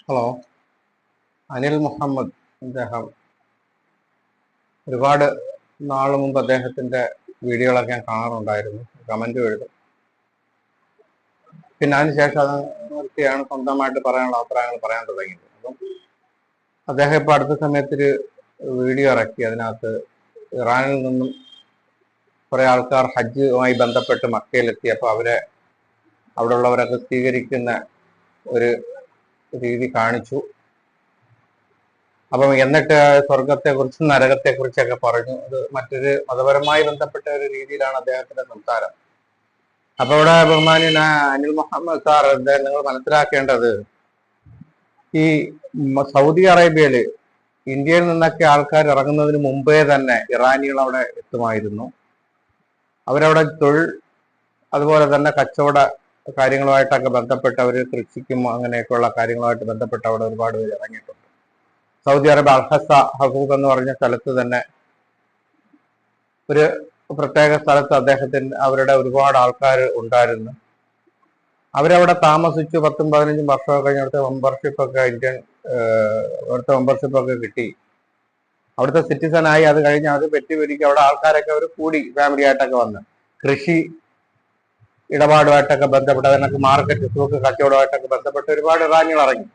Hello, Anil Muhammad. അദ്ദേഹം ഒരുപാട് നാൾ മുമ്പ് അദ്ദേഹത്തിന്റെ വീഡിയോകളൊക്കെ ഞാൻ കാണാറുണ്ടായിരുന്നു, കമന്റും എഴുതും. പിന്നെ അതിനുശേഷം അത് നിർത്തിയാണ് സ്വന്തമായിട്ട് പറയാനുള്ള അഭിപ്രായങ്ങൾ പറയാൻ തുടങ്ങിയത്. അപ്പം അദ്ദേഹം ഇപ്പൊ അടുത്ത സമയത്തൊരു വീഡിയോ ഇറക്കി. അതിനകത്ത് ഇറാനിൽ നിന്നും കുറെ ആൾക്കാർ ഹജ്ജുമായി ബന്ധപ്പെട്ട് മക്കയിലെത്തിയപ്പോൾ അവിടെ ഉള്ളവരൊക്കെ സ്വീകരിക്കുന്ന ഒരു രീതി കാണിച്ചു. അപ്പം എന്നിട്ട് സ്വർഗത്തെ കുറിച്ചും നരകത്തെ കുറിച്ചൊക്കെ പറഞ്ഞു. അത് മറ്റൊരു മതപരമായി ബന്ധപ്പെട്ട ഒരു രീതിയിലാണ് അദ്ദേഹത്തിന്റെ സംസാരം. അപ്പൊ ഇവിടെ ബഹുമാന്യന അനിൽ മുഹമ്മദ് സാർ, നിങ്ങൾ മനസ്സിലാക്കേണ്ടത്, ഈ സൗദി അറേബ്യയില് ഇന്ത്യയിൽ നിന്നൊക്കെ ആൾക്കാർ ഇറങ്ങുന്നതിന് മുമ്പേ തന്നെ ഇറാനികൾ അവിടെ എത്തുമായിരുന്നു. അവരവിടെ തൊഴിൽ, അതുപോലെ തന്നെ കച്ചവട കാര്യങ്ങളുമായിട്ടൊക്കെ ബന്ധപ്പെട്ട് അവർ കൃഷിക്കും അങ്ങനെയൊക്കെയുള്ള കാര്യങ്ങളുമായിട്ട് ബന്ധപ്പെട്ട് അവിടെ ഒരുപാട് പേര് ഇറങ്ങിയിട്ടുണ്ട്. സൗദി അറേബ്യ അൽഹസ ഹഖൂഖ് എന്ന് പറഞ്ഞ സ്ഥലത്ത് തന്നെ ഒരു പ്രത്യേക സ്ഥലത്ത് അവരുടെ ഒരുപാട് ആൾക്കാർ ഉണ്ടായിരുന്നു. അവരവിടെ താമസിച്ചു 10-15 വർഷമൊക്കെ കഴിഞ്ഞ മെമ്പർഷിപ്പൊക്കെ അവിടുത്തെ മെമ്പർഷിപ്പൊക്കെ കിട്ടി. അവിടുത്തെ സിറ്റിസൺ ആയി. അത് കഴിഞ്ഞ് അത് പെറ്റിപിരിക്കും. അവിടെ ആൾക്കാരൊക്കെ അവർ കൂടി ഫാമിലി ആയിട്ടൊക്കെ വന്ന് കൃഷി ഇടപാടുമായിട്ടൊക്കെ ബന്ധപ്പെട്ട്, അതിനൊക്കെ മാർക്കറ്റ് സൂക്ക് കച്ചവടമായിട്ടൊക്കെ ബന്ധപ്പെട്ട് ഒരുപാട് ഇറാനികൾ ഇറങ്ങി.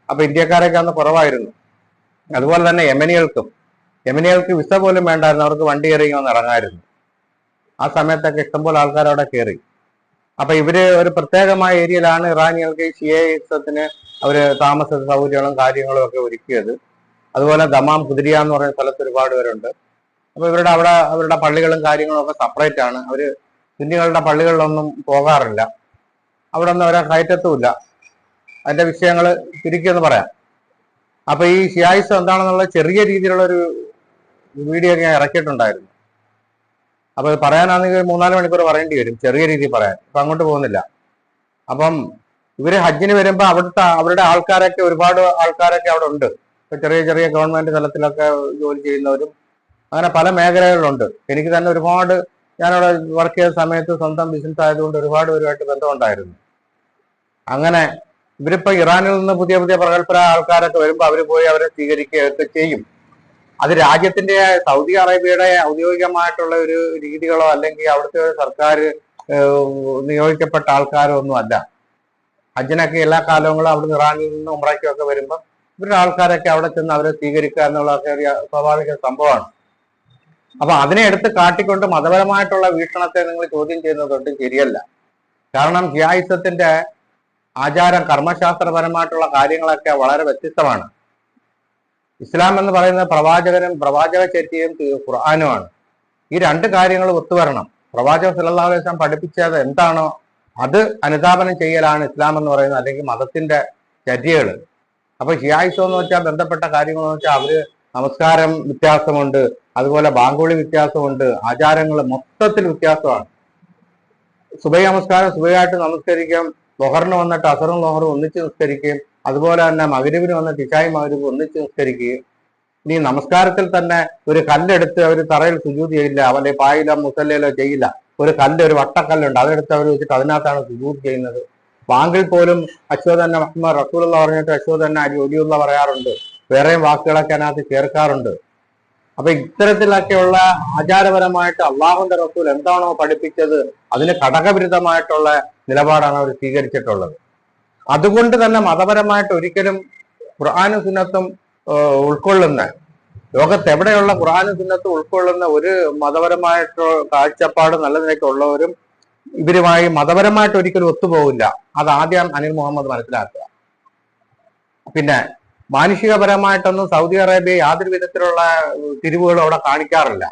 അപ്പൊ ഇന്ത്യക്കാരൊക്കെ അന്ന് കുറവായിരുന്നു. അതുപോലെ തന്നെ യമനികൾക്ക് വിസ പോലും വേണ്ടായിരുന്നു. അവർക്ക് വണ്ടി കയറി ഒന്ന് ഇറങ്ങായിരുന്നു. ആ സമയത്തൊക്കെ ഇഷ്ടംപോലെ ആൾക്കാർ അവിടെ കയറി. അപ്പൊ ഇവര് ഒരു പ്രത്യേകമായ ഏരിയയിലാണ് ഇറാനികൾക്ക് ഷിയയിസത്തിന് അവര് താമസ സൗകര്യങ്ങളും കാര്യങ്ങളും ഒക്കെ ഒരുക്കിയത്. അതുപോലെ ദമാം കുതിരിയ എന്ന് പറയുന്ന സ്ഥലത്ത് ഒരുപാട് പേരുണ്ട്. അപ്പൊ അവരുടെ പള്ളികളും കാര്യങ്ങളും ഒക്കെ സെപ്പറേറ്റ് ആണ്. അവര് സുന്നികളുടെ പള്ളികളിലൊന്നും പോകാറില്ല. അവിടെ ഒന്നും അവരെ കയറ്റത്തുമില്ല. അതിന്റെ വിഷയങ്ങൾ ചുരുക്കിയെന്ന് പറയാം. അപ്പൊ ഈ ഷിയായിസം എന്താണെന്നുള്ള ചെറിയ രീതിയിലുള്ള ഒരു വീഡിയോ ഞാൻ ഇറക്കിയിട്ടുണ്ടായിരുന്നു. അപ്പൊ അത് പറയാനാണെങ്കിൽ 3-4 മണിക്കൂർ പറയേണ്ടി വരും, ചെറിയ രീതിയിൽ പറയാൻ. അപ്പൊ അങ്ങോട്ട് പോകുന്നില്ല. അപ്പം ഇവര് ഹജ്ജിന് വരുമ്പോ അവരുടെ ആൾക്കാരൊക്കെ, ഒരുപാട് ആൾക്കാരൊക്കെ അവിടെ ഉണ്ട്. ഇപ്പൊ ചെറിയ ചെറിയ ഗവൺമെന്റ് തലത്തിലൊക്കെ ജോലി ചെയ്യുന്നവരും അങ്ങനെ പല മേഖലകളിലുണ്ട്. എനിക്ക് തന്നെ ഞാനവിടെ വർക്ക് ചെയ്ത സമയത്ത് സ്വന്തം ബിസിനസ് ആയതുകൊണ്ട് ഒരുപാട് പേരുമായിട്ട് ബന്ധമുണ്ടായിരുന്നു. അങ്ങനെ ഇവരിപ്പോ ഇറാനിൽ നിന്ന് പുതിയ പുതിയ പ്രഗത്ഭരായ ആൾക്കാരൊക്കെ വരുമ്പോൾ അവര് പോയി അവരെ സ്വീകരിക്കുകയൊക്കെ ചെയ്യും. അത് രാജ്യത്തിന്റെ, സൗദി അറേബ്യയുടെ ഔദ്യോഗികമായിട്ടുള്ള ഒരു രീതികളോ അല്ലെങ്കിൽ അവിടുത്തെ സർക്കാർ നിയോഗിക്കപ്പെട്ട ആൾക്കാരോ ഒന്നും അല്ല. ഹജ്ജിനൊക്കെ എല്ലാ കാലങ്ങളും അവിടുന്ന് ഇറാനിൽ നിന്ന് ഉംറയ്ക്കൊക്കെ വരുമ്പോൾ ഇവരുടെ ആൾക്കാരൊക്കെ അവിടെ ചെന്ന് അവരെ സ്വീകരിക്കുക എന്നുള്ളതൊക്കെ ഒരു സ്വാഭാവിക സംഭവമാണ്. അപ്പൊ അതിനെ എടുത്ത് കാട്ടിക്കൊണ്ട് മതപരമായിട്ടുള്ള വീക്ഷണത്തെ നിങ്ങൾ ചോദ്യം ചെയ്യുന്നതൊട്ടും ശരിയല്ല. കാരണം ജിയായിസത്തിന്റെ ആചാരം, കർമ്മശാസ്ത്രപരമായിട്ടുള്ള കാര്യങ്ങളൊക്കെ വളരെ വ്യത്യസ്തമാണ്. ഇസ്ലാം എന്ന് പറയുന്നത് പ്രവാചക ചര്യയും ഖുർആനുമാണ്. ഈ രണ്ട് കാര്യങ്ങളും ഒത്തുവരണം. പ്രവാചകൻ സല്ലല്ലാഹു അലൈഹി വസല്ലം പഠിപ്പിച്ചത് എന്താണോ അത് അനുധാപനം ചെയ്യലാണ് ഇസ്ലാം എന്ന് പറയുന്നത്, അല്ലെങ്കിൽ മതത്തിന്റെ ചര്യകൾ. അപ്പൊ ഷിയായിസം എന്ന് വെച്ചാൽ ബന്ധപ്പെട്ട കാര്യങ്ങളെന്ന് വെച്ചാൽ അവര് നമസ്കാരം വ്യത്യാസമുണ്ട്, അതുപോലെ ബാങ്കുളി വ്യത്യാസമുണ്ട്, ആചാരങ്ങൾ മൊത്തത്തിൽ വ്യത്യാസമാണ്. സുബഹി നമസ്കാരം സുബഹിയായിട്ട് നമസ്കരിക്കും, ലൊഹറിന് വന്നിട്ട് അസറും ലൊഹറും ഒന്നിച്ച് നിസ്കരിക്കുകയും, അതുപോലെ തന്നെ മഗ്‌രിബിന് വന്നിട്ട് ഇശായും മഗ്‌രിബും ഒന്നിച്ച് നിസ്കരിക്കുകയും. ഇനി നമസ്കാരത്തിൽ തന്നെ ഒരു കല്ലെടുത്ത് അവർ തറയിൽ സുജൂദ് ചെയ്യില്ല, അവന്റെ പായിലോ മുസല്ലയിലോ ചെയ്യില്ല. ഒരു വട്ടക്കല്ലുണ്ട്, അതെടുത്ത് അവർ വെച്ചിട്ട് അതിനകത്താണ് സുജൂദ് ചെയ്യുന്നത്. ബാങ്കിൽ പോലും അശ്വദ് തന്നെ മുഹമ്മദ് റസൂലുള്ള പറഞ്ഞിട്ട് അശ്വദ് തന്നെ ഒലിയുള്ള പറയാറുണ്ട്. വേറെയും വാക്കുകളൊക്കെ അതിനകത്ത് ചേർക്കാറുണ്ട്. അപ്പൊ ഇത്തരത്തിലൊക്കെയുള്ള ആചാരപരമായിട്ട് അള്ളാഹുവിന്റെ റസൂൽ എന്താണോ പഠിപ്പിച്ചത് അതിന് ഘടകവിരുദ്ധമായിട്ടുള്ള നിലപാടാണ് അവർ സ്വീകരിച്ചിട്ടുള്ളത്. അതുകൊണ്ട് തന്നെ മതപരമായിട്ട് ഒരിക്കലും ഖുർആനും സുന്നത്തും ഉൾക്കൊള്ളുന്ന, ലോകത്ത് എവിടെയുള്ള ഖുർആനും സുന്നത്തും ഉൾക്കൊള്ളുന്ന ഒരു മതപരമായിട്ട് കാഴ്ചപ്പാട് നല്ല നിലയ്ക്കുള്ളവരും ഇവരുമായി മതപരമായിട്ട് ഒരിക്കലും ഒത്തുപോകില്ല. അത് ആദ്യം അനിൽ മുഹമ്മദ് മനസ്സിലാക്കുക. പിന്നെ മാനുഷികപരമായിട്ടൊന്നും സൗദി അറേബ്യ യാതൊരു വിധത്തിലുള്ള തിരിവുകളും അവിടെ കാണിക്കാറില്ല.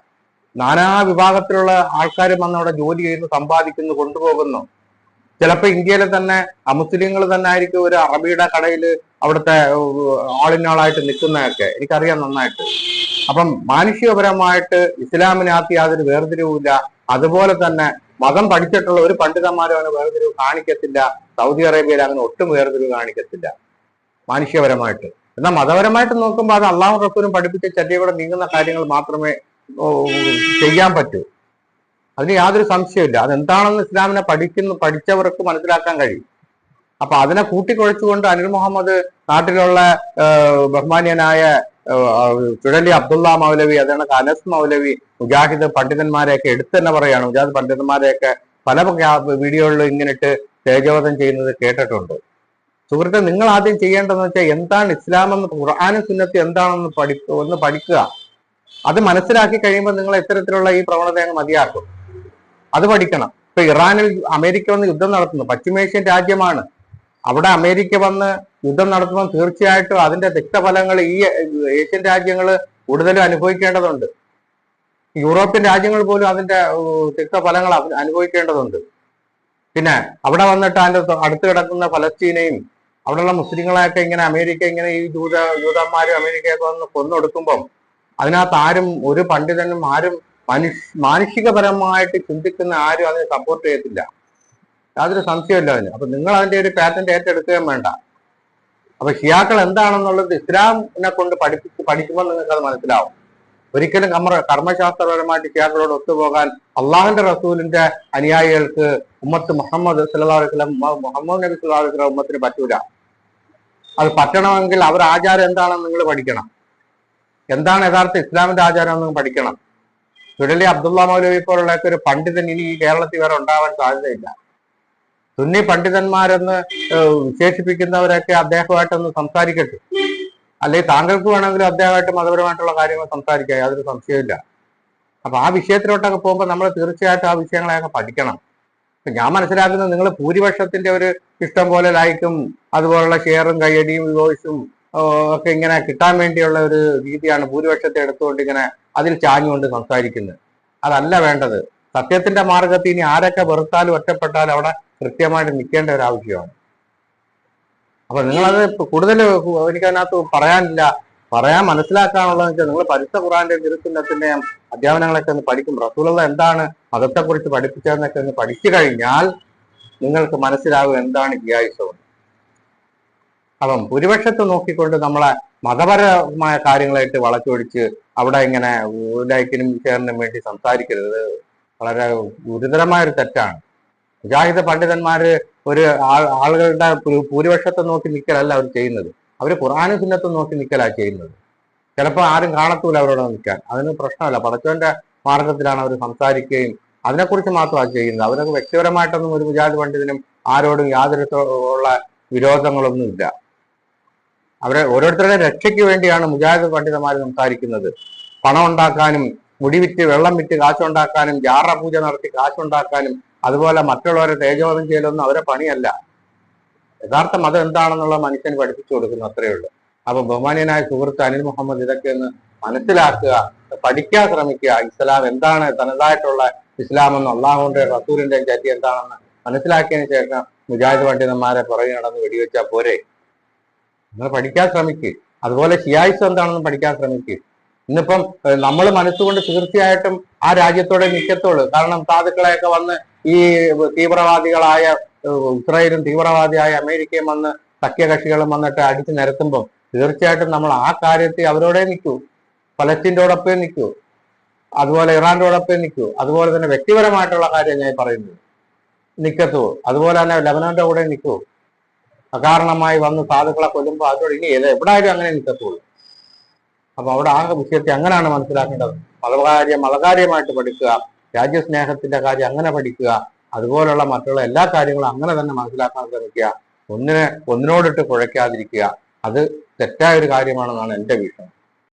നാനാ വിഭാഗത്തിലുള്ള ആൾക്കാരും വന്ന് അവിടെ ജോലി ചെയ്യുന്നു, സമ്പാദിക്കുന്നു, കൊണ്ടുപോകുന്നു. ചിലപ്പോൾ ഇന്ത്യയിലെ തന്നെ അമുസ്ലിങ്ങൾ തന്നെ ആയിരിക്കും ഒരു അറബിയുടെ കടയിൽ അവിടുത്തെ ആളിനാളായിട്ട് നിൽക്കുന്നതൊക്കെ എനിക്കറിയാം നന്നായിട്ട്. അപ്പം മാനുഷികപരമായിട്ട് ഇസ്ലാമിനകത്ത് യാതൊരു വേർതിരിവുമില്ല. അതുപോലെ തന്നെ മതം പഠിച്ചിട്ടുള്ള ഒരു പണ്ഡിതന്മാരും അങ്ങനെ വേർതിരിവ് കാണിക്കത്തില്ല. സൗദി അറേബ്യയിൽ അങ്ങനെ ഒട്ടും വേർതിരിവ് കാണിക്കത്തില്ല മാനുഷികപരമായിട്ട്. എന്നാൽ മതപരമായിട്ട് നോക്കുമ്പോൾ അത് അള്ളാഹു റസൂലും പഠിപ്പിച്ച ചര്യയോടെ നീങ്ങുന്ന കാര്യങ്ങൾ മാത്രമേ ചെയ്യാൻ പറ്റൂ. അതിന് യാതൊരു സംശയമില്ല. അതെന്താണെന്ന് ഇസ്ലാമിനെ പഠിച്ചവർക്ക് മനസ്സിലാക്കാൻ കഴിയും. അപ്പൊ അതിനെ കൂട്ടിക്കുഴച്ചുകൊണ്ട് അനിൽ മുഹമ്മദ് നാട്ടിലുള്ള ബഹ്മാന്യനായ ചുഴലി അബ്ദുള്ള മൗലവി, അതാണ് അനസ് മൗലവി, മുജാഹിദ് പണ്ഡിതന്മാരെയൊക്കെ എടുത്തു തന്നെ പറയാണ്. മുജാഹിദ് പണ്ഡിതന്മാരെയൊക്കെ പല വീഡിയോകളിലും ഇങ്ങനിട്ട് തേജോവധം ചെയ്യുന്നത് കേട്ടിട്ടുണ്ട്. സുഹൃത്തെ, നിങ്ങൾ ആദ്യം ചെയ്യേണ്ടതെന്ന് വെച്ചാൽ എന്താണ് ഇസ്ലാം എന്ന്, ഖുർആനും സുന്നത്തും എന്താണെന്ന് ഒന്ന് പഠിക്കുക. അത് മനസ്സിലാക്കി കഴിയുമ്പോൾ നിങ്ങൾ ഇത്തരത്തിലുള്ള ഈ പ്രവണത അങ്ങ് മതിയാക്കും. അത് പഠിക്കണം. ഇപ്പൊ ഇറാനിൽ അമേരിക്ക വന്ന് യുദ്ധം നടത്തുന്നു, പശ്ചിമേഷ്യൻ രാജ്യമാണ്. അവിടെ അമേരിക്ക വന്ന് യുദ്ധം നടത്തുമ്പോൾ തീർച്ചയായിട്ടും അതിന്റെ തിക്തഫലങ്ങൾ ഈ ഏഷ്യൻ രാജ്യങ്ങൾ കൂടുതലും അനുഭവിക്കേണ്ടതുണ്ട്. യൂറോപ്യൻ രാജ്യങ്ങൾ പോലും അതിന്റെ തിക്തഫലങ്ങൾ അനുഭവിക്കേണ്ടതുണ്ട്. പിന്നെ അവിടെ വന്നിട്ട് അതിന്റെ അടുത്ത് കിടക്കുന്ന ഫലസ്തീനെയും അവിടെയുള്ള മുസ്ലിങ്ങളെയൊക്കെ ഇങ്ങനെ അമേരിക്ക ഇങ്ങനെ ഈ ജൂതന്മാരും അമേരിക്കയൊക്കെ വന്ന് കൊന്നൊടുക്കുമ്പം അതിനകത്ത് ആരും, ഒരു പണ്ഡിതനും ആരും മാനുഷികപരമായിട്ട് ചിന്തിക്കുന്ന ആരും അതിനെ സപ്പോർട്ട് ചെയ്യത്തില്ല. യാതൊരു സംശയമില്ല അതിന്. അപ്പൊ നിങ്ങൾ അതിന്റെ ഒരു പാറ്റന്റ് ഏറ്റെടുക്കുകയും വേണ്ട. അപ്പൊ ഷിയാക്കൾ എന്താണെന്നുള്ളത് ഇസ്ലാമിനെ കൊണ്ട് പഠിക്കുമ്പോൾ നിങ്ങൾക്ക് അത് മനസ്സിലാവും. ഒരിക്കലും കർമ്മശാസ്ത്രപരമായിട്ട് ഷിയാക്കളോട് ഒത്തുപോകാൻ അള്ളാഹുവിന്റെ റസൂലിന്റെ അനുയായികൾക്ക്, ഉമ്മത്ത് മുഹമ്മദ് സല്ലല്ലാഹു അലൈഹി വസല്ലം, മുഹമ്മദ് നബി സല്ലല്ലാഹു അലൈഹി വസല്ലം ഉമ്മത്തിന് പറ്റൂല. അത് പറ്റണമെങ്കിൽ അവരുടെ ആചാരം എന്താണെന്ന് നിങ്ങൾ പഠിക്കണം. എന്താണ് യഥാർത്ഥ ഇസ്ലാമിന്റെ ആചാരം എന്ന് പഠിക്കണം. ചുഴലി അബ്ദുള്ള മൗലവി പോലുള്ളൊക്കെ ഒരു പണ്ഡിതൻ ഇനി ഈ കേരളത്തിൽ വേറെ ഉണ്ടാവാൻ സാധ്യതയില്ല. സുന്നി പണ്ഡിതന്മാരെന്ന് വിശേഷിപ്പിക്കുന്നവരൊക്കെ അദ്ദേഹമായിട്ടൊന്ന് സംസാരിക്കട്ടെ. അല്ലെങ്കിൽ താങ്കൾക്ക് വേണമെങ്കിലും അദ്ദേഹമായിട്ട് മതപരമായിട്ടുള്ള കാര്യങ്ങൾ സംസാരിക്കാം, യാതൊരു സംശയമില്ല. അപ്പൊ ആ വിഷയത്തിലോട്ടൊക്കെ പോകുമ്പോൾ നമ്മൾ തീർച്ചയായിട്ടും ആ വിഷയങ്ങളെയൊക്കെ പഠിക്കണം. ഞാൻ മനസ്സിലാക്കുന്നത് നിങ്ങൾ ഭൂരിപക്ഷത്തിന്റെ ഒരു ഇഷ്ടം പോലെ ലൈക്കും അതുപോലുള്ള ഷെയറും കയ്യടിയും വോയിസും ഒക്കെ ഇങ്ങനെ കിട്ടാൻ വേണ്ടിയുള്ള ഒരു രീതിയാണ് ഭൂരിപക്ഷത്തെ എടുത്തുകൊണ്ട് ഇങ്ങനെ അതിൽ ചാഞ്ഞുകൊണ്ട് സംസാരിക്കുന്നത്. അതല്ല വേണ്ടത്. സത്യത്തിന്റെ മാർഗത്തിൽ ഇനി ആരൊക്കെ വെറുത്താലും ഒറ്റപ്പെട്ടാലും അവിടെ കൃത്യമായിട്ട് നിൽക്കേണ്ട ഒരു ആവശ്യമാണ്. അപ്പൊ നിങ്ങളത് കൂടുതൽ എനിക്കതിനകത്ത് പറയാനില്ല. പറയാൻ മനസ്സിലാക്കാനുള്ളതെന്ന് വെച്ചാൽ നിങ്ങൾ പരിശുദ്ധ ഖുർആന്റെ തിരുസുന്നത്തിന്റെയും അധ്യാപനങ്ങളൊക്കെ ഒന്ന് പഠിക്കും. റസൂലുള്ള എന്താണ് മതത്തെക്കുറിച്ച് പഠിപ്പിച്ചതെന്നൊക്കെ ഒന്ന് പഠിച്ചു കഴിഞ്ഞാൽ നിങ്ങൾക്ക് മനസ്സിലാവും എന്താണ് ജിയായിസം. അപ്പം ഭൂരിപക്ഷത്തെ നോക്കിക്കൊണ്ട് നമ്മളെ മതപരമായ കാര്യങ്ങളായിട്ട് വളച്ചൊടിച്ച് അവിടെ ഇങ്ങനെ ലൈക്കിനും ഷെയറിനും വേണ്ടി സംസാരിക്കരുത്. വളരെ ഗുരുതരമായ ഒരു തെറ്റാണ്. മുജാഹിദ് പണ്ഡിതന്മാര് ഒരു ആളുകളുടെ ഭൂരിപക്ഷത്തെ നോക്കി നിൽക്കലല്ല അവർ ചെയ്യുന്നത്. അവർ ഖുർആനും സുന്നത്തും നോക്കി നിൽക്കലാ ചെയ്യുന്നത്. ചിലപ്പോൾ ആരും കാണത്തൂല അവരോട് നിൽക്കാൻ. അതിന് പ്രശ്നമല്ല. പടച്ചവന്റെ മാർഗത്തിലാണ് അവർ സംസാരിക്കുകയും അതിനെക്കുറിച്ച് മാത്രമാണ് ചെയ്യുന്നത്. അവരൊക്കെ വ്യക്തിപരമായിട്ടൊന്നും ഒരു മുജാഹിദ് പണ്ഡിതനും ആരോടും യാതൊരു ഉള്ള വിരോധങ്ങളൊന്നും ഇല്ല. അവരെ ഓരോരുത്തരുടെ രക്ഷയ്ക്ക് വേണ്ടിയാണ് മുജാഹിദ് പണ്ഡിതന്മാർ സംസാരിക്കുന്നത്. പണം ഉണ്ടാക്കാനും, മുടി വിറ്റ് വെള്ളം വിറ്റ് കാശുണ്ടാക്കാനും, ജാറ പൂജ നടത്തി കാശുണ്ടാക്കാനും, അതുപോലെ മറ്റുള്ളവരെ തേജോവധം ചെയ്യലൊന്നും അവരെ പണിയല്ല. യഥാർത്ഥ മതം എന്താണെന്നുള്ള മനുഷ്യന് പഠിപ്പിച്ചു കൊടുക്കുന്നു, അത്രയേ ഉള്ളൂ. അപ്പൊ ബഹുമാന്യനായ സുഹൃത്ത് അനിൽ മുഹമ്മദ് ഇതൊക്കെ ഒന്ന് മനസ്സിലാക്കുക, പഠിക്കാൻ ശ്രമിക്കുക. ഇസ്ലാം എന്താണ്, തനതായിട്ടുള്ള ഇസ്ലാമെന്നും അള്ളാഹുവിന്റെ റസൂലിന്റെ ചര്യ എന്താണെന്ന് മനസ്സിലാക്കിയതിന് ശേഷം മുജാഹിദ് പണ്ഡിതന്മാരെ പുറകെ നടന്ന് വെടിവെച്ചാൽ പോരെ. നിങ്ങൾ പഠിക്കാൻ ശ്രമിക്കുക. അതുപോലെ ഷിയായിസം എന്താണെന്ന് പഠിക്കാൻ ശ്രമിക്കുക. ഇന്നിപ്പം നമ്മൾ മനസ്സുകൊണ്ട് തീർച്ചയായിട്ടും ആ രാജ്യത്തോടെ നിൽക്കത്തുള്ളൂ. കാരണം സാധുക്കളെയൊക്കെ വന്ന് ഈ തീവ്രവാദികളായ ഇസ്രായേലും തീവ്രവാദിയായ അമേരിക്കയും വന്ന് സഖ്യകക്ഷികളും വന്നിട്ട് അടിച്ചു നിരത്തുമ്പോൾ തീർച്ചയായിട്ടും നമ്മൾ ആ കാര്യത്തിൽ അവരോടെ നിൽക്കൂ. ഫലസ്തീൻ്റെയോടൊപ്പം നിൽക്കൂ, അതുപോലെ ഇറാൻ്റെയോടൊപ്പം നിൽക്കൂ. അതുപോലെ തന്നെ വ്യക്തിപരമായിട്ടുള്ള കാര്യം ഞാൻ പറയുന്നത് നിൽക്കത്തൂ. അതുപോലെ തന്നെ ലെബനോന്റെ കൂടെ നിൽക്കൂ. അകാരണമായി വന്ന് സാധുക്കളെ കൊല്ലുമ്പോൾ അതോട് ഇനി എവിടായാലും അങ്ങനെ നിൽക്കത്തുള്ളൂ. അപ്പൊ അവിടെ ആ വിഷയത്തെ അങ്ങനെയാണ് മനസ്സിലാക്കേണ്ടത്. മതകാര്യമായിട്ട് പഠിക്കുക, രാജ്യസ്നേഹത്തിന്റെ കാര്യം അങ്ങനെ പഠിക്കുക, അതുപോലുള്ള മറ്റുള്ള എല്ലാ കാര്യങ്ങളും അങ്ങനെ തന്നെ മനസ്സിലാക്കാൻ ശ്രമിക്കുക. ഒന്നിനോടിട്ട് കുഴയ്ക്കാതിരിക്കുക. അത് തെറ്റായ ഒരു കാര്യമാണെന്നാണ് എൻ്റെ വീക്ഷണം.